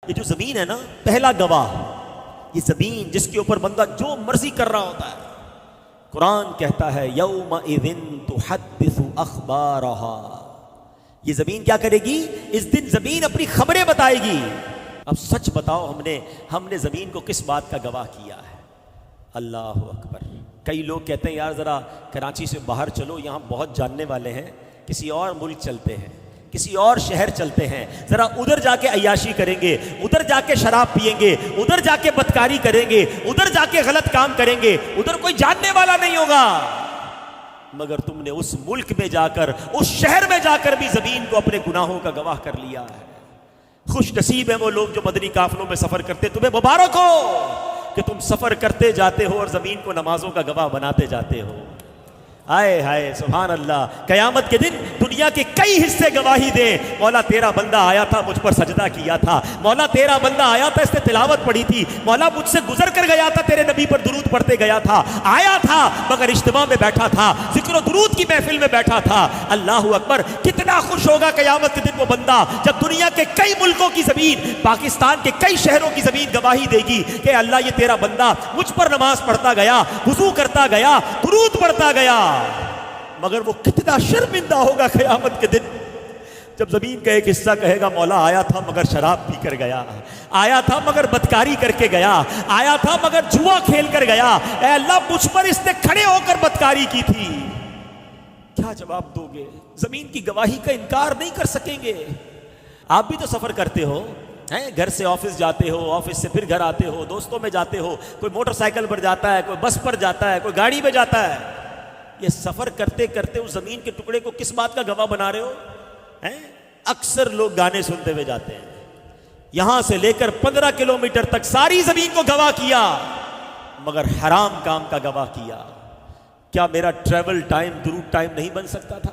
یہ جو زمین ہے نا، پہلا گواہ یہ زمین جس کے اوپر بندہ جو مرضی کر رہا ہوتا ہے. قرآن کہتا ہے یومئذ تحدث اخبارہا، یہ زمین کیا کرے گی؟ اس دن زمین اپنی خبریں بتائے گی. اب سچ بتاؤ، ہم نے زمین کو کس بات کا گواہ کیا ہے؟ اللہ اکبر. کئی لوگ کہتے ہیں یار ذرا کراچی سے باہر چلو، یہاں بہت جاننے والے ہیں، کسی اور ملک چلتے ہیں، کسی اور شہر چلتے ہیں، ذرا ادھر جا کے عیاشی کریں گے، ادھر جا کے شراب پئیں گے، ادھر جا کے بدکاری کریں گے، ادھر جا کے غلط کام کریں گے، ادھر کوئی جاننے والا نہیں ہوگا. مگر تم نے اس ملک میں جا کر، اس شہر میں جا کر بھی زمین کو اپنے گناہوں کا گواہ کر لیا ہے. خوش نصیب ہیں وہ لوگ جو مدنی قافلوں میں سفر کرتے، تمہیں مبارک ہو کہ تم سفر کرتے جاتے ہو اور زمین کو نمازوں کا گواہ بناتے جاتے ہو. آئے ہائے سبحان اللہ. قیامت کے دن دنیا کے کئی حصے گواہی دیں، مولا تیرا بندہ آیا تھا، مجھ پر سجدہ کیا تھا، مولا تیرا بندہ آیا تھا، اس نے تلاوت پڑھی تھی، مولا مجھ سے گزر کر گیا تھا، تیرے نبی پر درود پڑھتے گیا تھا، آیا تھا مگر اجتماع میں بیٹھا تھا، ذکر و درود کی محفل میں بیٹھا تھا. اللہ اکبر. کتنا خوش ہوگا قیامت کے دن وہ بندہ جب دنیا کے کئی ملکوں کی زمین، پاکستان کے کئی شہروں کی زمین گواہی دے گی کہ اللہ یہ تیرا بندہ مجھ پر نماز پڑھتا گیا، وضو کرتا گیا، درود پڑھتا گیا. مگر وہ کتنا شرمندہ ہوگا قیامت کے دن جب زمین کا ایک حصہ کہے گا مولا آیا تھا مگر شراب پی کر گیا، آیا تھا مگر بدکاری کر کے گیا، آیا تھا مگر جوا کھیل کر گیا، اے اللہ مجھ پر اس نے کھڑے ہو کر بدکاری کی تھی. کیا جواب دو گے؟ زمین کی گواہی کا انکار نہیں کر سکیں گے. آپ بھی تو سفر کرتے ہو، گھر سے آفس جاتے ہو، آفس سے پھر گھر آتے ہو، دوستوں میں جاتے ہو، کوئی موٹر سائیکل پر جاتا ہے، کوئی بس پر جاتا ہے، کوئی گاڑی میں جاتا ہے. یہ سفر کرتے کرتے اس زمین کے ٹکڑے کو کس بات کا گواہ بنا رہے ہو؟ اکثر لوگ گانے سنتے ہوئے جاتے ہیں، یہاں سے لے کر 15 کلومیٹر تک ساری زمین کو گواہ کیا مگر حرام کام کا گواہ کیا. کیا میرا ٹریول ٹائم درود ٹائم نہیں بن سکتا تھا؟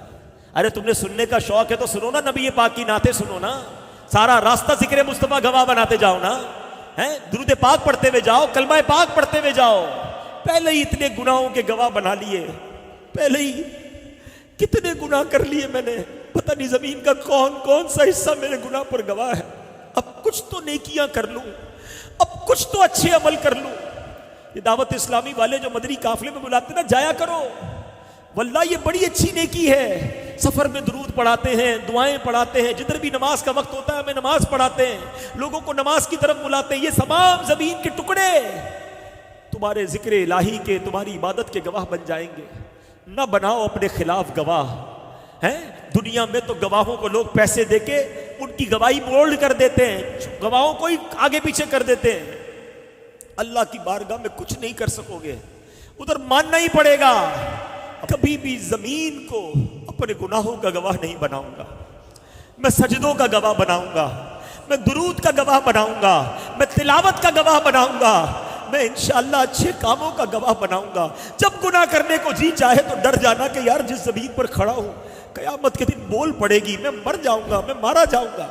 ارے تم نے سننے کا شوق ہے تو سنو نا، نبی پاک کی نعتیں سنو نا، سارا راستہ ذکر مصطفیٰ گواہ بناتے جاؤ نا، درود پاک پڑھتے ہوئے جاؤ، کلمہ پاک پڑھتے ہوئے جاؤ. پہلے ہی اتنے گناہوں کے گواہ بنا لیے، پہلے ہی کتنے گناہ کر لیے میں نے، پتہ نہیں زمین کا کون کون سا حصہ میرے گناہ پر گواہ ہے. اب کچھ تو نیکیاں کر لوں، اب کچھ تو اچھے عمل کر لوں. یہ دعوت اسلامی والے جو مدنی قافلے میں بلاتے نا، جایا کرو، واللہ یہ بڑی اچھی نیکی ہے. سفر میں درود پڑھاتے ہیں، دعائیں پڑھاتے ہیں، جدھر بھی نماز کا وقت ہوتا ہے ہمیں نماز پڑھاتے ہیں، لوگوں کو نماز کی طرف بلاتے ہیں. یہ تمام زمین کے ٹکڑے تمہارے ذکر الہی کے، تمہاری عبادت کے گواہ بن جائیں گے. نہ بناؤ اپنے خلاف گواہ. دنیا میں تو گواہوں کو لوگ پیسے دے کے ان کی گواہی مولڈ کر دیتے ہیں، گواہوں کو ہی آگے پیچھے کر دیتے ہیں. اللہ کی بارگاہ میں کچھ نہیں کر سکو گے، ادھر ماننا ہی پڑے گا. کبھی بھی زمین کو اپنے گناہوں کا گواہ نہیں بناؤں گا، میں سجدوں کا گواہ بناؤں گا، میں درود کا گواہ بناؤں گا، میں تلاوت کا گواہ بناؤں گا، میں انشاءاللہ اچھے کاموں کا گواہ بناؤں گا. جب گناہ کرنے کو جی چاہے تو ڈر جانا کہ یار جس زمین پر کھڑا ہوں قیامت کے دن بول پڑے گی، میں مر جاؤں گا، میں مارا جاؤں گا.